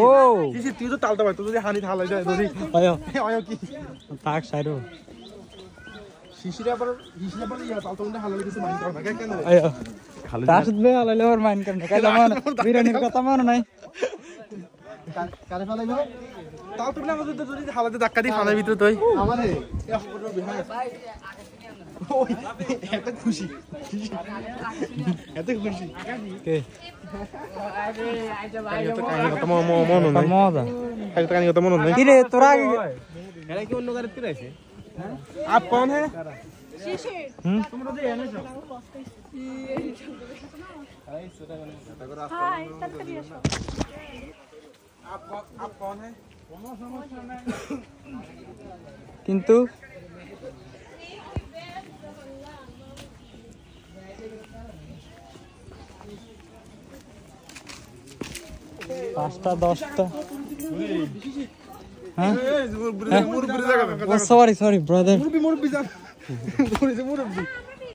ও শিশির তুই তো তালটা ভাই তুই যদি হানি থালাই যায় ধরি আয়ো আয়ো কি তাক সাইরো শিশিরে আবার ইয়া তালটা মধ্যে হালাই কিছু মাইন্ড কর না কেন আয়ো তাস দে হালাইলে ওর মাইন্ড করে না কাইলা মন বিরানির কথা মনে নাই কারে ফালাইলো তাল তুমি না যদি হালাতে ধাক্কা দি ফালাই ভিতর তুই আমারে ওই এত খুশি এত খুশি কে किरे तोरा एरा की अन्य गाड़ीत किराइছে आप कौन है शिशिर तुम रोजे है ना सब हाय तत्काली আসো आप कौन है কোনো সমস্যা নাই কিন্তু পাঁচটা 10টা হ্যাঁ মুরব্বি জায়গা সরি ব্রাদার মুরব্বি জান মুরব্বি